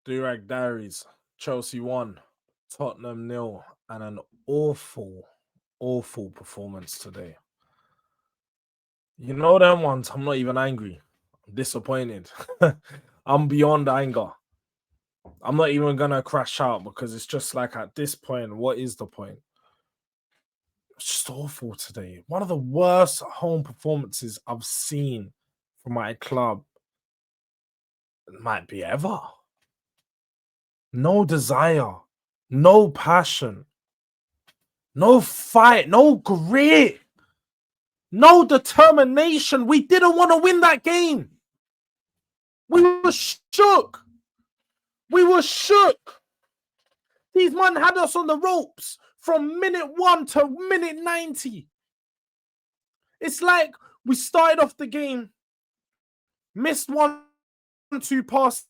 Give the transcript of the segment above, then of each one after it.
Durag Diaries, Chelsea 1, Tottenham 0, and an awful performance today. You know them ones, I'm not even angry. I'm disappointed. I'm beyond anger. I'm not even going to crash out because it's just like at this point, what is the point? It's just awful today. One of the worst home performances I've seen from my club. It might be ever. No desire, no passion, no fight, no grit, no determination. We didn't want to win that game. We were shook. We were shook. These men had us on the ropes from minute 1 to minute 90. It's like we started off the game, missed 1-2 passes.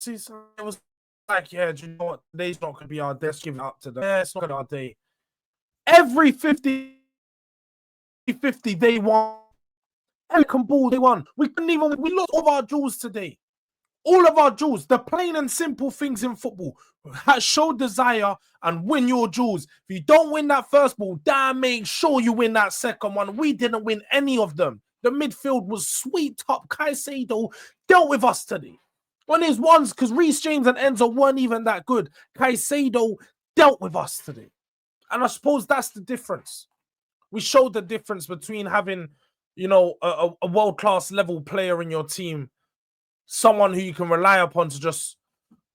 It was like, yeah, do you know what? Today's not going to be our day. Let's give it up to them. Yeah, it's not going to be our day. Every 50-50, they won. American ball, they won. We lost all of our jewels today. All of our jewels, the plain and simple things in football. Show desire and win your jewels. If you don't win that first ball, damn, make sure you win that second one. We didn't win any of them. The midfield was sweet top. Caicedo dealt with us today. On his ones, because Reece James and Enzo weren't even that good. Caicedo dealt with us today. And I suppose that's the difference. We showed the difference between having, you know, a world-class level player in your team, someone who you can rely upon to just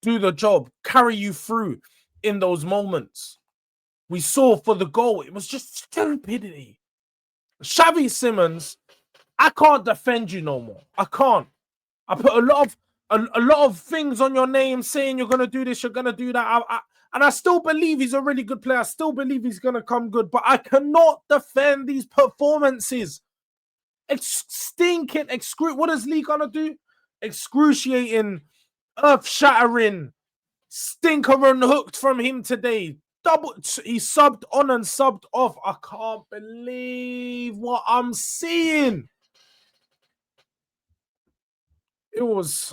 do the job, carry you through in those moments. We saw for the goal, it was just stupidity. Xavi Simons, I can't defend you no more. I can't. I put a lot of things on your name saying you're going to do this, you're going to do that. And I still believe he's a really good player. I still believe he's going to come good. But I cannot defend these performances. It's stinking. What is Lee going to do? Excruciating, earth-shattering, stinker unhooked from him today. He subbed on and subbed off. I can't believe what I'm seeing. It was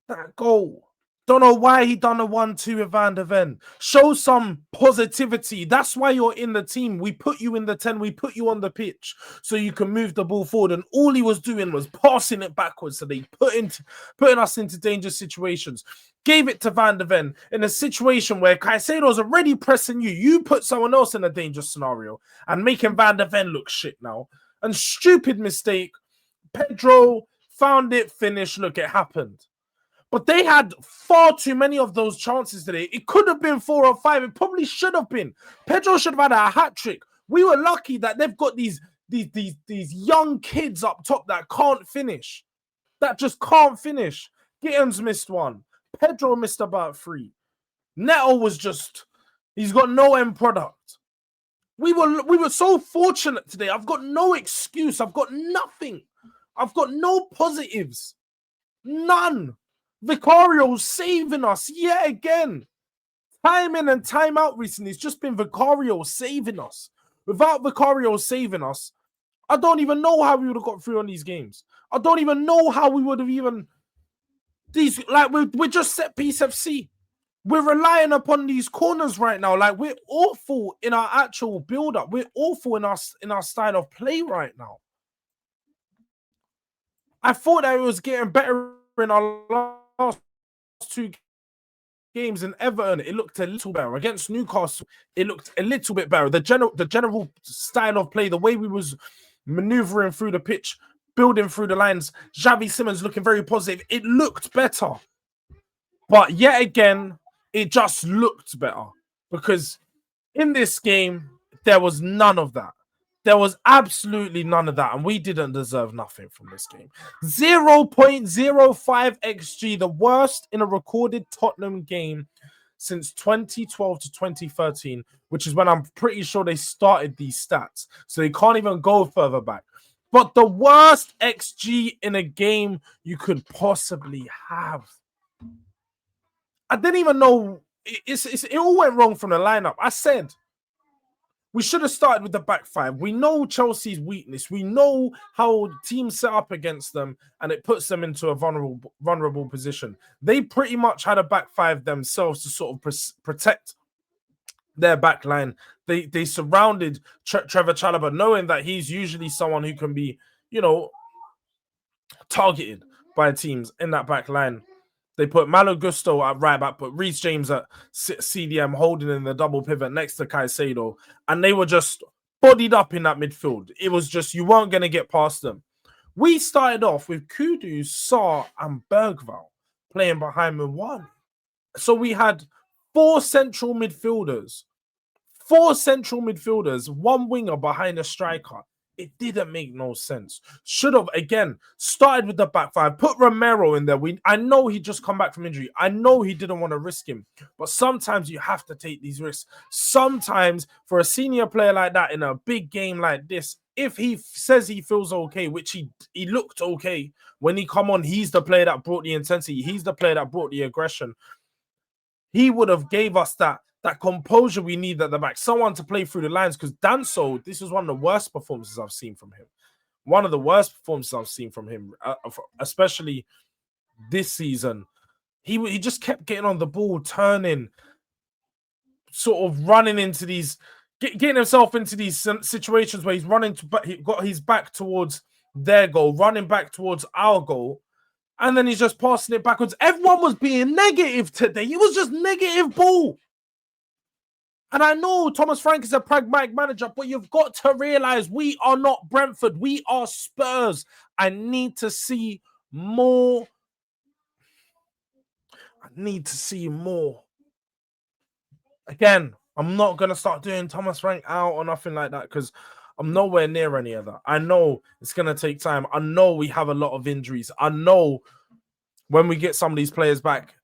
that goal. Don't know why he done a 1-2 with Van der Ven. Show some positivity. That's why you're in the team. We put you in the 10. We put you on the pitch so you can move the ball forward. And all he was doing was passing it backwards. So they putting us into dangerous situations. Gave it to Van der Ven in a situation where Caicedo's already pressing you. You put someone else in a dangerous scenario and making Van der Ven look shit now. And stupid mistake. Pedro found it, finished. Look, it happened. But they had far too many of those chances today. It could have been 4 or 5. It probably should have been. Pedro should have had a hat trick. We were lucky that they've got these young kids up top that can't finish. That just can't finish. Gittins missed 1. Pedro missed about 3. Neto was just, he's got no end product. We were so fortunate today. I've got no excuse. I've got nothing. I've got no positives. None. Vicario saving us yet again. Time in and time out recently, it's just been Vicario saving us. Without Vicario saving us, I don't even know how we would have got through on these games. I don't even know how we would have even... We're just set piece FC. We're relying upon these corners right now. Like, we're awful in our actual build-up. We're awful in our style of play right now. I thought that it was getting better in our last 2 games in Everton. It looked a little better. Against Newcastle, it looked a little bit better. The general style of play, the way we was maneuvering through the pitch, building through the lines, Xavi Simons looking very positive. It looked better. But yet again, it just looked better. Because in this game, there was none of that. There was absolutely none of that, and we didn't deserve nothing from this game. 0.05 XG, the worst in a recorded Tottenham game since 2012 to 2013, which is when I'm pretty sure they started these stats. So they can't even go further back. But the worst XG in a game you could possibly have. I didn't even know. It all went wrong from the lineup. I said, we should have started with the back five. We know Chelsea's weakness. We know how teams set up against them, and it puts them into a vulnerable position. They pretty much had a back five themselves to sort of protect their back line. They surrounded Trevor Chalobah, knowing that he's usually someone who can be, targeted by teams in that back line. They put Malo Gusto at right back, put Reece James at CDM, holding in the double pivot next to Caicedo, and they were just bodied up in that midfield. It was just, you weren't going to get past them. We started off with Kudu, Sarr, and Bergvall playing behind Mwani. So we had four central midfielders, one winger behind a striker. It didn't make no sense. Should have, again, started with the back five. Put Romero in there. I know he just come back from injury. I know he didn't want to risk him. But sometimes you have to take these risks. Sometimes for a senior player like that in a big game like this, if he says he feels okay, which he looked okay when he come on, he's the player that brought the intensity. He's the player that brought the aggression. He would have gave us that composure we need at the back, someone to play through the lines, because Danso, this was one of the worst performances I've seen from him. One of the worst performances I've seen from him, especially this season. He just kept getting on the ball, turning, sort of running into these, getting himself into these situations where he's running, he got his back towards their goal, running back towards our goal, and then he's just passing it backwards. Everyone was being negative today. It was just negative ball. And I know Thomas Frank is a pragmatic manager, but you've got to realize we are not Brentford. We are Spurs. I need to see more. Again, I'm not going to start doing Thomas Frank out or nothing like that, because I'm nowhere near any of that. I know it's going to take time. I know we have a lot of injuries. I know when we get some of these players back,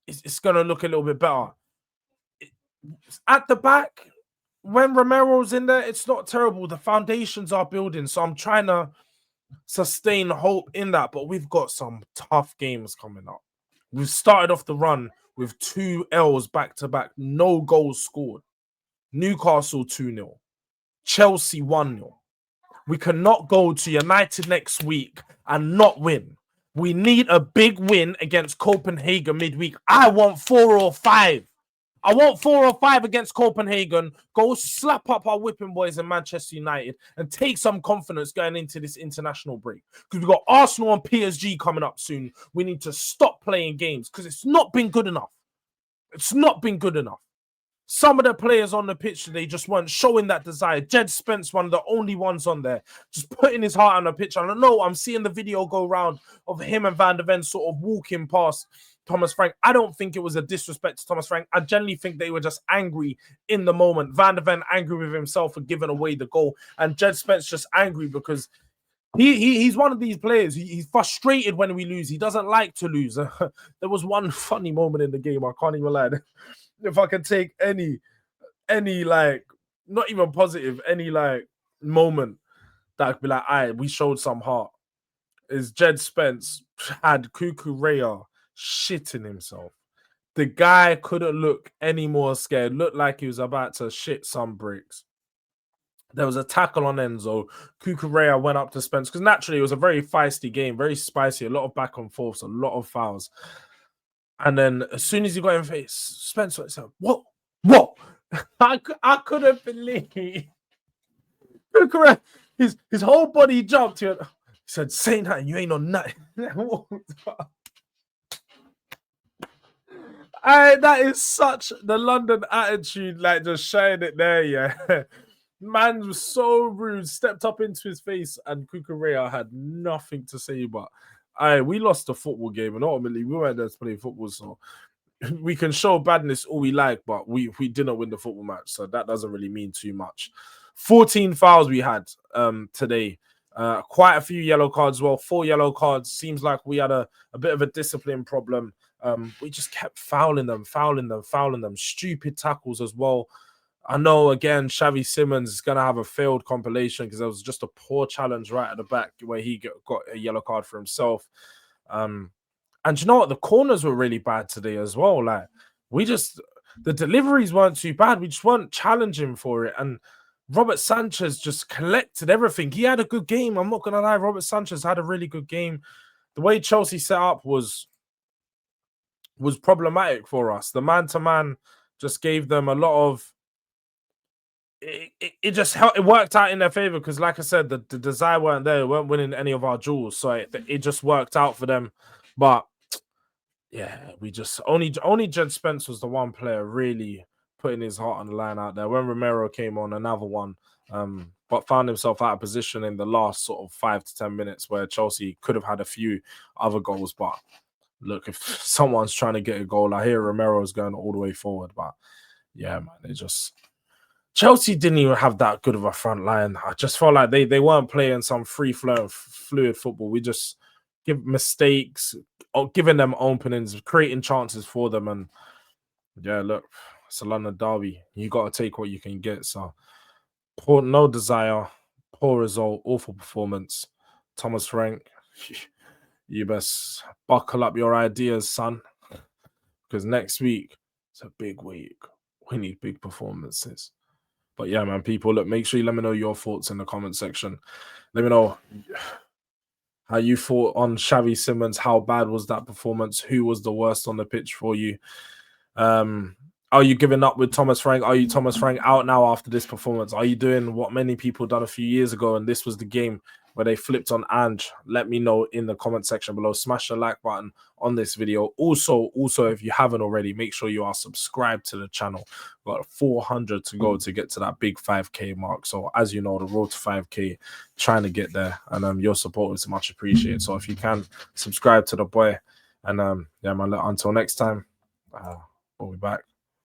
it's going to look a little bit better. At the back, when Romero's in there, it's not terrible. The foundations are building, so I'm trying to sustain hope in that. But we've got some tough games coming up. We've started off the run with 2 L's back-to-back, no goals scored. Newcastle 2-0, Chelsea 1-0. We cannot go to United next week and not win. We need a big win against Copenhagen midweek. I want 4 or 5. I want 4 or 5 against Copenhagen. Go slap up our whipping boys in Manchester United and take some confidence going into this international break. Because we've got Arsenal and PSG coming up soon. We need to stop playing games because it's not been good enough. It's not been good enough. Some of the players on the pitch today just weren't showing that desire. Jed Spence, one of the only ones on there, just putting his heart on the pitch. I don't know. I'm seeing the video go around of him and Van der Ven sort of walking past Thomas Frank. I don't think it was a disrespect to Thomas Frank. I generally think they were just angry in the moment. Van der Ven angry with himself for giving away the goal, and Jed Spence just angry because he's one of these players. He's frustrated when we lose. He doesn't like to lose. There was one funny moment in the game. I can't even lie. If I can take any like, not even positive, any like moment that I'd be like, we showed some heart, is Jed Spence had Cucurella shitting himself. The guy couldn't look any more scared. Looked like he was about to shit some bricks. There was a tackle on Enzo. Cucurella went up to Spence because naturally it was a very feisty game, very spicy, a lot of back and forths, a lot of fouls. And then as soon as he got in face, Spence said, "What? I couldn't believe." Cucurella, his whole body jumped. He said, "Say nothing, you ain't on nothing." That is such the London attitude, like just showing it there, yeah. Man was so rude, stepped up into his face, and Cucurella had nothing to say. But we lost the football game, and ultimately we weren't there to play football, so we can show badness all we like, but we didn't win the football match, so that doesn't really mean too much. 14 fouls we had today. Quite a few yellow cards as well. 4 yellow cards. Seems like we had a bit of a discipline problem. We just kept fouling them. Stupid tackles as well. I know, again, Xavi Simons is going to have a failed compilation because there was just a poor challenge right at the back where he got a yellow card for himself. And you know what? The corners were really bad today as well. Like, the deliveries weren't too bad. We just weren't challenging for it. And Robert Sanchez just collected everything. He had a good game. I'm not gonna lie. Robert Sanchez had a really good game. The way Chelsea set up was problematic for us. The man-to-man just gave them a lot of. It just helped. It worked out in their favor because, like I said, the desire weren't there. They weren't winning any of our duels, so it just worked out for them. But yeah, we just only Jed Spence was the one player really putting his heart on the line out there. When Romero came on, another one, but found himself out of position in the last sort of 5 to 10 minutes where Chelsea could have had a few other goals. But look, if someone's trying to get a goal, I hear Romero's going all the way forward. But yeah, man, it just Chelsea didn't even have that good of a front line. I just felt like they weren't playing some free-flowing, fluid football. We just give mistakes, giving them openings, creating chances for them. And yeah, look, it's a London derby. You got to take what you can get. So poor, no desire, poor result, awful performance. Thomas Frank, you best buckle up your ideas, son, because next week it's a big week. We need big performances. But yeah, man, people, look, make sure you let me know your thoughts in the comment section. Let me know how you thought on Xavi Simons. How bad was that performance? Who was the worst on the pitch for you? Are you giving up with Thomas Frank? Are you Thomas Frank out now after this performance? Are you doing what many people done a few years ago and this was the game where they flipped on Ange? Let me know in the comment section below. Smash the like button on this video. Also, if you haven't already, make sure you are subscribed to the channel. We've got 400 to go to get to that big 5K mark. So as you know, the road to 5K, trying to get there, and your support is much appreciated. So if you can, subscribe to the boy, and yeah, man, until next time, we'll be back.